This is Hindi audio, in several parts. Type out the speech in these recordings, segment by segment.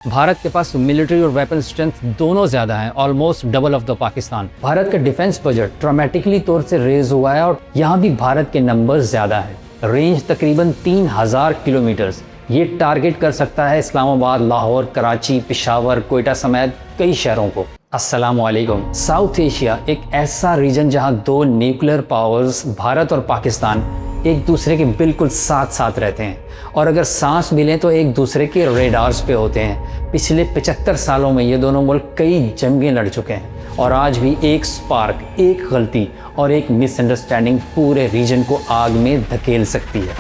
भारत के पास मिलिट्री और वेपन स्ट्रेंथ दोनों ज़्यादा हैं, almost double of the Pakistan. Bharat का डिफेंस बजट ड्रामेटिकली तौर से रेज हुआ है और यहाँ भी भारत के नंबर्स ज़्यादा हैं। रेंज तकरीबन 3000 किलोमीटर्स। ये टारगेट कर सकता है इस्लामाबाद, लाहौर, कराची, पेशावर, कोयटा समेत कई शहरों को। अस्सलामुअलैकुम। साउथ एशिया एक ऐसा रीजन जहाँ दो न्यूक्लियर पावर्स भारत और पाकिस्तान एक दूसरे के बिल्कुल साथ साथ रहते हैं और अगर सांस मिलें तो एक दूसरे के रेडार्स पे होते हैं। पिछले 75 सालों में ये दोनों मुल्क कई जंगें लड़ चुके हैं और आज भी एक स्पार्क, एक गलती और एक मिसअंडरस्टैंडिंग पूरे रीजन को आग में धकेल सकती है।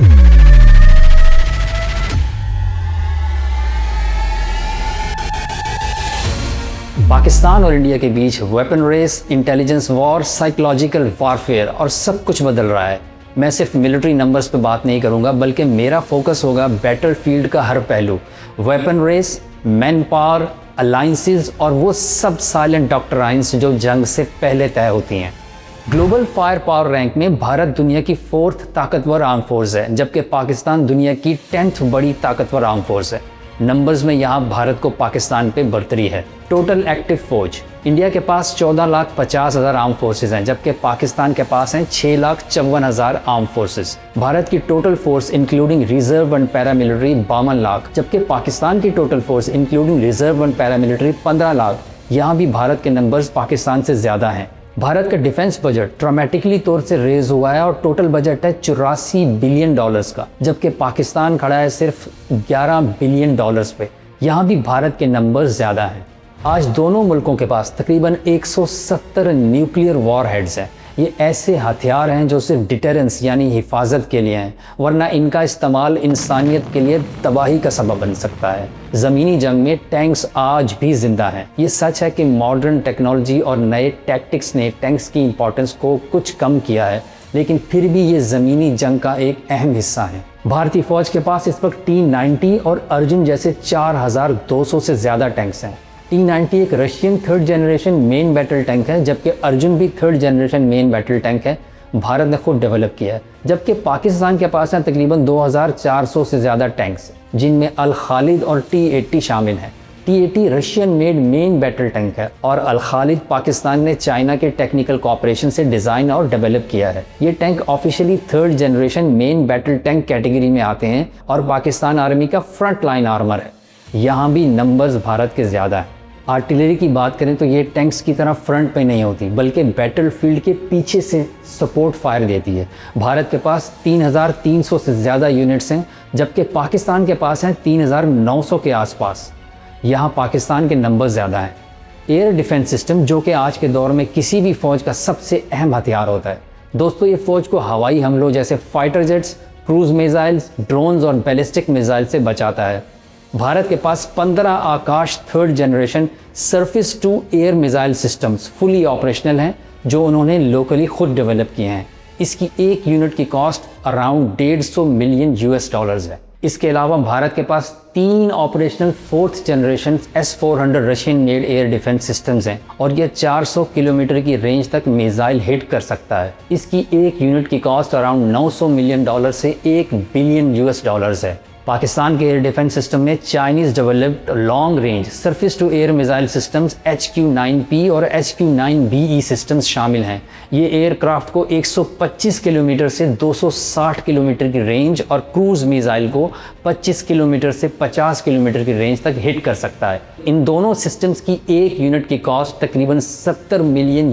पाकिस्तान और इंडिया के बीच weapon race, intelligence war, psychological warfare और सब कुछ बदल रहा है। मैं सिर्फ मिलिट्री नंबर्स पे बात नहीं करूंगा, बल्कि मेरा फोकस होगा बैटलफील्ड का हर पहलू। Weapon race, man power, alliances और वो सब साइलेंट डॉक्ट्राइन्स जो जंग से पहले तय होती हैं। ग्लोबल फायर पावर रैंक में भारत दुनिया की 4th ताकतवर आर्म फोर्स है, जबकि पाकिस्तान दुनिया की 10th बड़ी ताकतवर आर्म फोर्स है। नंबर्स में यहाँ भारत को पाकिस्तान पे बढ़तरी है। टोटल एक्टिव फौज इंडिया के पास 14,50,000 आर्म फोर्सेज हैं, जबकि पाकिस्तान के पास हैं 6,54,000 आर्म फोर्सेज। भारत की total force including reserve and paramilitary 52 lakh, जबकि पाकिस्तान की total force including reserve and paramilitary 15 lakh. यहाँ भी भारत के नंबर्स पाकिस्तान से ज़्यादा हैं। भारत का डिफेंस बजट ड्रामेटिकली तौर से रेज हुआ है और टोटल बजट है $84 बिलियन का, जबकि पाकिस्तान खड़ा है सिर्फ $11 बिलियन पे। यहाँ भी भारत के नंबर्स ज़्यादा हैं। आज दोनों मुल्कों के पास तकरीबन 170 न्यूक्लियर वॉर हेड्स हैं। ये ऐसे हथियार हैं जो सिर्फ डिटेरेंस यानी हिफाजत के लिए हैं, वरना इनका इस्तेमाल इंसानियत के लिए तबाही का सबब बन सकता है। ज़मीनी जंग में टैंक्स आज भी जिंदा हैं। ये सच है कि मॉडर्न टेक्नोलॉजी और नए टैक्टिक्स ने टैंक्स की इंपॉर्टेंस को कुछ कम किया है, लेकिन फिर भी ये ज़मीनी जंग का एक अहम हिस्सा है। भारतीय फ़ौज के पास इस वक्त T-90 और अर्जुन जैसे 4200 से ज़्यादा टैंक्स हैं। T-90 एक Russian 3rd generation main battle tank है, जबकि अर्जुन भी 3rd generation main battle tank है। भारत ने खुद डेवलप किया है, जबकि पाकिस्तान के पास हैं तकरीबन 2400 से ज़्यादा टैंक्स, जिनमें अल खालिद और T-80 शामिल हैं। T-80 Russian made main battle tank है और अल खालिद पाकिस्तान ने चाइना के टेक्निकल कोऑपरेशन से डिज़ाइन और डेवलप किया है। ये tank officially 3rd generation main battle tank category में आते हैं और पाकिस्तान आर्मी का फ्रंट लाइन आर्मर है। यहाँ भी नंबर्स भारत के ज़्यादा हैं। आर्टिलरी की बात करें तो ये टैंक्स की तरह फ्रंट पे नहीं होती, बल्कि बैटलफील्ड के पीछे से सपोर्ट फायर देती है। भारत के पास 3300 से ज़्यादा यूनिट्स हैं, जबकि पाकिस्तान के पास हैं 3900 के आसपास। यहाँ पाकिस्तान के नंबर ज़्यादा हैं। एयर डिफेंस सिस्टम, जो कि आज के दौर में किसी भी फ़ौज का सबसे अहम हथियार होता है। दोस्तों, ये फ़ौज को हवाई हमलों जैसे fighter jets, cruise missiles, drones और बैलिस्टिक मिसाइल से बचाता है। भारत के पास 15 Akash 3rd generation surface to air missile systems fully operational हैं, जो उन्होंने लोकली खुद डेवलप किए हैं। इसकी एक यूनिट की कॉस्ट अराउंड $150 मिलियन है। इसके अलावा भारत के पास 3 operational 4th generation S-400 Russian made air defence systems हैं और यह 400 किलोमीटर की रेंज तक मिसाइल हिट कर सकता है। इसकी एक यूनिट की कॉस्ट अराउंड $900 मिलियन से $1 बिलियन है। पाकिस्तान के एयर डिफेंस सिस्टम में Chinese developed long range surface to air missile systems HQ-9P और HQ-9BE सिस्टम्स शामिल हैं। ये एयरक्राफ्ट को 125 किलोमीटर से 260 किलोमीटर की रेंज और क्रूज़ मिसाइल को 25 किलोमीटर से 50 किलोमीटर की रेंज तक हिट कर सकता है। इन दोनों सिस्टम्स की एक यूनिट की कॉस्ट तकरीबन $70 मिलियन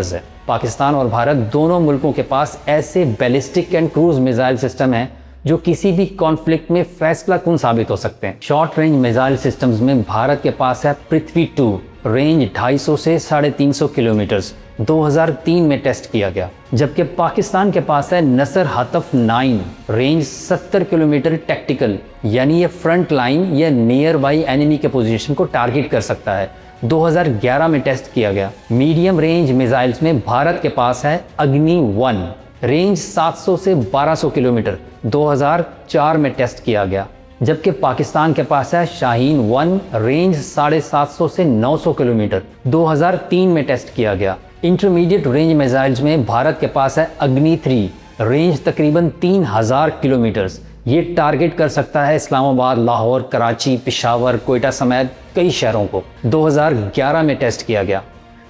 है। पाकिस्तान और भारत दोनों मुल्कों के पास ऐसे ballistic and cruise missile system हैं जो किसी भी कॉन्फ्लिक्ट में फैसला कुन साबित हो सकते हैं। शॉर्ट रेंज मिसाइल सिस्टम्स में भारत के पास है पृथ्वी 2, रेंज 250 से 350 किलोमीटर, 2003 में टेस्ट किया गया, जबकि पाकिस्तान के पास है नसर हतफ 9, रेंज 70 किलोमीटर टैक्टिकल, यानी ये फ्रंट लाइन या नियर बाई एनिमी के पोजीशन को टारगेट कर सकता है। 2011 में टेस्ट किया गया। मीडियम रेंज मिसाइल्स में भारत के पास है अग्नि 1, रेंज 700 से 1200 किलोमीटर, 2004 में टेस्ट किया गया, जबकि पाकिस्तान के पास है शाहीन 1, रेंज 750 से 900 किलोमीटर, 2003 में टेस्ट किया गया। इंटरमीडिएट रेंज मिसाइल्स में भारत के पास है अग्नि 3, रेंज तकरीबन 3000 किलोमीटर, ये टारगेट कर सकता है इस्लामाबाद, लाहौर, कराची, पेशावर, कोयटा समेत कई शहरों को। 2011 में टेस्ट किया गया,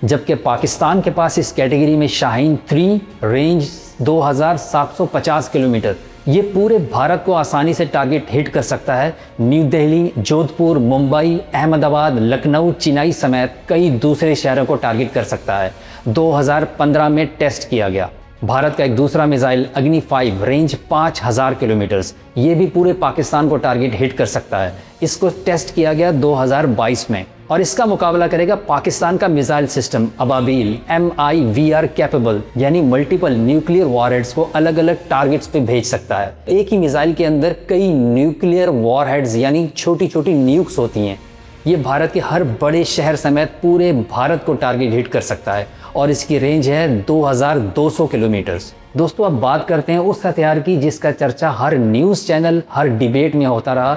जबकि पाकिस्तान के पास इस कैटेगरी में शाहीन 3 रेंज 2750 किलोमीटर, ये पूरे भारत को आसानी से टारगेट हिट कर सकता है। न्यू दिल्ली, जोधपुर, मुंबई, अहमदाबाद, लखनऊ, चेन्नई समेत कई दूसरे शहरों को टारगेट कर सकता है। 2015 में टेस्ट किया गया। भारत का एक दूसरा मिसाइल अग्नि 5 रेंज 5000 किलोमीटर्स, ये भी पूरे पाकिस्तान को टारगेट हिट कर सकता है। इसको टेस्ट किया गया 2022 में, और इसका मुकाबला करेगा पाकिस्तान का missile system Ababeel MIVR capable, यानी मल्टीपल न्यूक्लियर वॉरहेड्स को अलग अलग टारगेट्स पे भेज सकता है। एक ही मिसाइल के अंदर कई न्यूक्लियर वॉरहेड्स यानी छोटी छोटी न्यूक्स होती हैं। ये भारत के हर बड़े शहर समेत पूरे भारत को टारगेट हिट कर सकता है, और इसकी रेंज है 2200 किलोमीटर्स। दोस्तों, अब बात करते हैं उस हथियार की जिसका चर्चा हर न्यूज़ चैनल, हर डिबेट में होता रहा।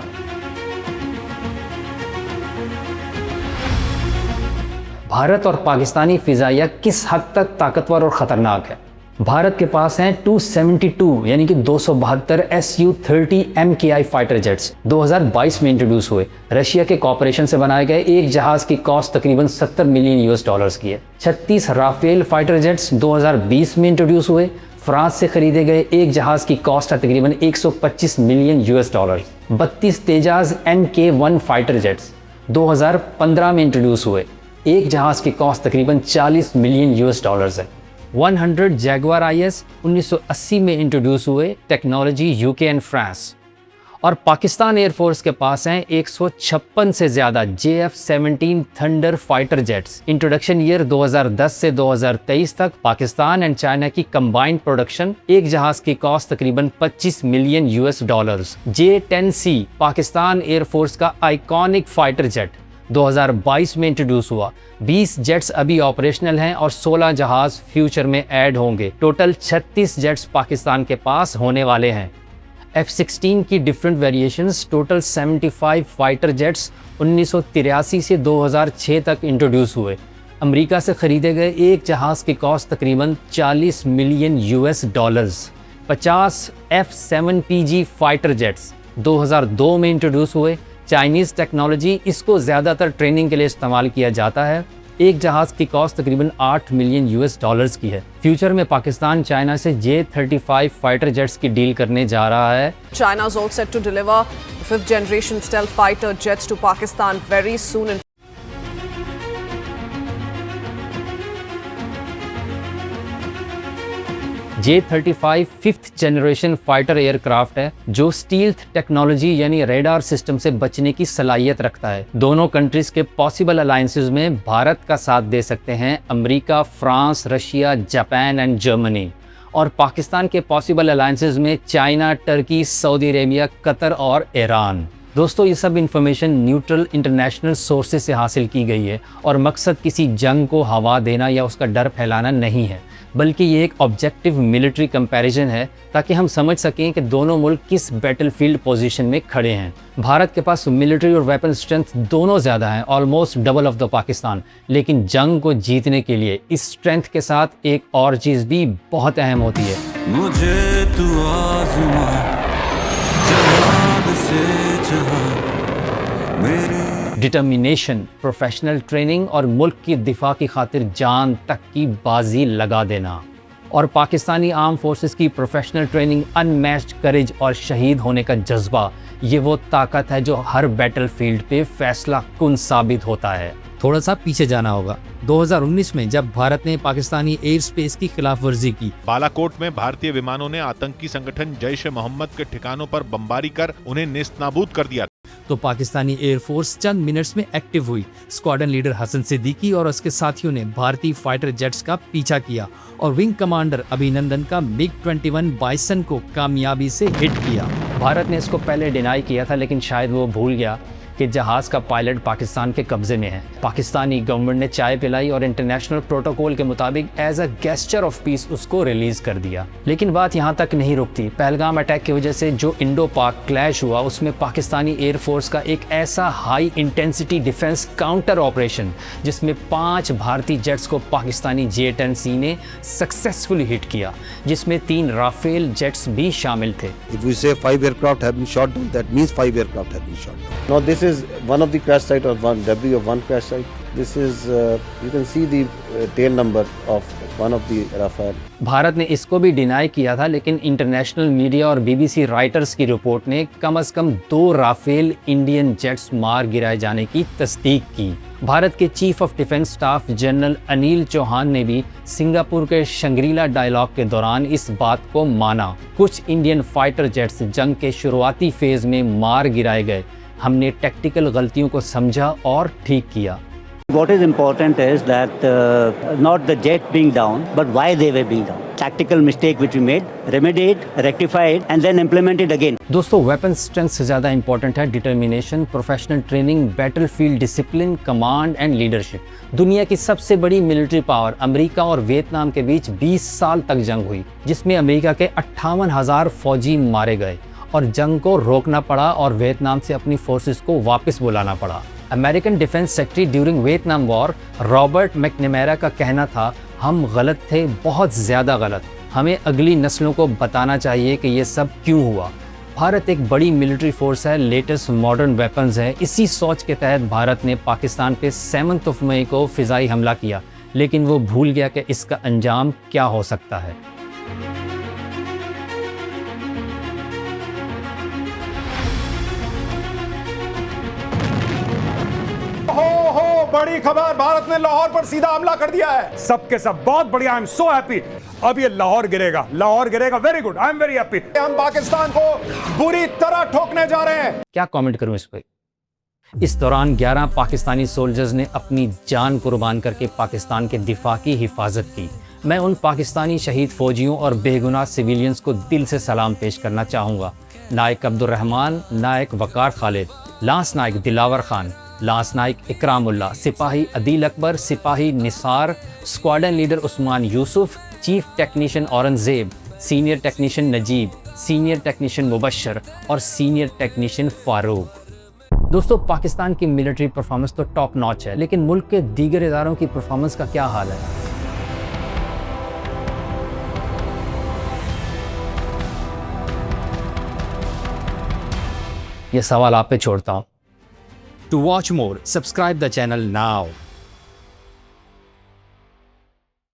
भारत और पाकिस्तानी फ़िज़ाइया किस हद तक ताकतवर और ख़तरनाक है। भारत के पास हैं 272 यानी कि 272 Su-30 MKI फाइटर जेट्स, 2022 में इंट्रोड्यूस हुए। रशिया के कॉपरेशन से बनाए गए एक जहाज़ की कॉस्ट तकरीबन $70 मिलियन की है। 36 राफेल फाइटर जेट्स 2020 में इंट्रोड्यूस हुए। फ्रांस से खरीदे गए एक जहाज़ की कॉस्ट है तकरीबन $125 मिलियन। 32 तेजाज Mk1 फाइटर जेट्स 2015 में इंट्रोड्यूस हुए। एक जहाज़ की कॉस्ट तकरीबन $40 मिलियन है। 100 जैगवार IS 1980 में इंट्रोड्यूस हुए, टेक्नोलॉजी UK एंड फ्रांस। और पाकिस्तान एयरफोर्स के पास हैं 156 से ज़्यादा JF-17 thunder fighter jets. Introduction year 2010 से 2023 तक पाकिस्तान एंड चाइना की कंबाइंड प्रोडक्शन, एक जहाज़ की कॉस्ट तकरीबन $25 मिलियन। J-10C पाकिस्तान एयरफोर्स का आइकॉनिक फाइटर जेट 2022 में इंट्रोड्यूस हुआ। 20 जेट्स अभी ऑपरेशनल हैं और 16 जहाज़ फ्यूचर में ऐड होंगे। टोटल 36 जेट्स पाकिस्तान के पास होने वाले हैं। F-16 की different variations, total 75 fighter jets 1983 से 2006 तक इंट्रोड्यूस हुए। अमेरिका से खरीदे गए एक जहाज़ की कॉस्ट तकरीबन $40 मिलियन। 50 F-7PG फाइटर जेट्स 2002 में इंट्रोड्यूस हुए। चाइनीज़ टेक्नोलॉजी, इसको ज़्यादातर ट्रेनिंग के लिए इस्तेमाल किया जाता है। एक जहाज़ की कॉस्ट तकरीबन $8 मिलियन की है। फ्यूचर में पाकिस्तान चाइना से J-35 फाइटर जेट्स की डील करने जा रहा है। China is all set to deliver 5th generation stealth fighter jets to Pakistan very soon. J-35 5th generation fighter aircraft है जो स्टील्थ टेक्नोलॉजी यानी रेडार सिस्टम से बचने की सलाहियत रखता है। दोनों कंट्रीज के पॉसिबल अलायंसेस में भारत का साथ दे सकते हैं America, France, Russia, Japan and Germany. और पाकिस्तान के पॉसिबल अलायंसेस में China, Turkey, Saudi Arabia, Qatar और ईरान। दोस्तों, ये सब इन्फॉर्मेशन न्यूट्रल इंटरनेशनल सोर्सेज से हासिल की गई है और मकसद किसी जंग को हवा देना या उसका डर फैलाना नहीं है, बल्कि ये एक ऑब्जेक्टिव मिलिट्री कंपैरिजन है ताकि हम समझ सकें कि दोनों मुल्क किस बैटलफील्ड पोजीशन में खड़े हैं। भारत के पास मिलिट्री और वेपन स्ट्रेंथ दोनों ज़्यादा हैं, almost double of the Pakistan, लेकिन जंग को जीतने के लिए इस स्ट्रेंथ के साथ एक और चीज़ भी बहुत अहम होती है। मुझे तू आज़मा जहां से जहां मेरे डिटर्मिनेशन, प्रोफेशनल ट्रेनिंग और मुल्क की दिफा की खातिर जान तक की बाजी लगा देना। और पाकिस्तानी आर्म फोर्सेस की प्रोफेशनल ट्रेनिंग, अनमैच्ड करेज और शहीद होने का जज्बा, ये वो ताकत है जो हर बैटलफील्ड पे फैसला कुन साबित होता है। थोड़ा सा पीछे जाना होगा। 2019 में जब भारत ने पाकिस्तानी एयर स्पेस की खिलाफ वर्जी की, बालाकोट में भारतीय विमानों ने आतंकी संगठन जैश-ए-मोहम्मद के ठिकानों पर बमबारी कर उन्हें नेस्तनाबूद कर दिया, तो पाकिस्तानी एयरफोर्स चंद मिनट्स में एक्टिव हुई। स्क्वाड्रन लीडर हसन सिद्दीकी और उसके साथियों ने भारतीय फाइटर जेट्स का पीछा किया और विंग कमांडर अभिनंदन का MiG-21 बाइसन को कामयाबी से हिट किया। भारत ने इसको पहले डिनाई किया था, लेकिन शायद वो भूल गया कि जहाज़ का पायलट पाकिस्तान के कब्ज़े में है। पाकिस्तानी गवर्नमेंट ने चाय पिलाई और इंटरनेशनल प्रोटोकॉल के मुताबिक as a gesture of peace उसको रिलीज़ कर दिया। लेकिन बात यहाँ तक नहीं रुकती। पहलगाम अटैक की वजह से जो इंडो पाक क्लैश हुआ उसमें पाकिस्तानी एयरफोर्स का एक ऐसा high intensity defence counter operation जिसमें 5 भारतीय जेट्स को पाकिस्तानी J-10C ने सक्सेसफुली हिट किया, जिसमें 3 राफेल जेट्स भी शामिल थे। If we say 5 aircraft have been shot down, that means 5 aircraft have been shot down. Now this is one of the crash site or one debris of one crash site. This is you can see the tail number of one of the Rafale. Bharat ने इसको भी डिनाई किया था, लेकिन इंटरनेशनल मीडिया और BBC राइटर्स की रिपोर्ट ने कम से कम 2 राफेल इंडियन जेट्स मार गिराए जाने की तस्दीक की। भारत के chief of defence staff general Anil Chauhan ने भी सिंगापुर के शंग्रीला डायलॉग के दौरान इस बात को माना। कुछ इंडियन फाइटर जेट्स जंग के शुरुआती फेज में मार गिराए गए। हमने टेक्टिकल गलतियों को समझा और ठीक किया। What is important is that not the jet being down, but why they were being down. Tactical mistake which we made, remedied, rectified, and then implemented again. दोस्तों, वेपन स्ट्रेंथ से ज़्यादा इंपॉर्टेंट है determination, professional training, battlefield discipline, command and leadership. दुनिया की सबसे बड़ी मिलिट्री पावर अमेरिका और वियतनाम के बीच 20 साल तक जंग हुई, जिसमें अमेरिका के 58,000 फौजी मारे गए और जंग को रोकना पड़ा और वियतनाम से अपनी फोर्सेस को वापस बुलाना पड़ा। American defence secretary during Vietnam war Robert McNamara का कहना था, हम गलत थे, बहुत ज़्यादा गलत। हमें अगली नस्लों को बताना चाहिए कि ये सब क्यों हुआ। भारत एक बड़ी मिलिट्री फोर्स है, लेटेस्ट मॉडर्न वेपन्स है। इसी सोच के तहत भारत ने पाकिस्तान पे 7 मई को फ़िज़ाई हमला किया, लेकिन वो भूल गया कि इसका अंजाम क्या हो सकता है। बड़ी खबर, भारत ने लाहौर पर सीधा हमला कर दिया है। सबके सब बहुत बढ़िया, आई एम सो हैप्पी। अब ये लाहौर गिरेगा, लाहौर गिरेगा। Very good, I am very happy. हम पाकिस्तान को बुरी तरह ठोकने जा रहे हैं। क्या कमेंट करूं इस पर? इस दौरान 11 पाकिस्तानी सोल्जर्स ने अपनी जान कुर्बान करके पाकिस्तान के दिफा की हिफाजत की। मैं उन पाकिस्तानी शहीद फौजियों और बेगुनाह सिविलियंस को दिल से सलाम पेश करना चाहूँगा। नायक अब्दुर्रहमान, नायक वकार खालिद, लांस नायक दिलावर खान, लांस नायक इकरामुल्ला, सिपाही अदील अकबर, सिपाही Nisar, squadron leader Usman Yusuf, chief technician Aurangzeb, senior technician Najeeb, senior technician Mubashar और सीनियर टेक्नीशियन फारूक। दोस्तों, पाकिस्तान की मिलिट्री परफॉर्मेंस तो टॉप नॉच है, लेकिन मुल्क के दीगर इदारों की परफॉर्मेंस का क्या हाल है? ये सवाल आप पे छोड़ता हूँ। To watch more, subscribe the channel now.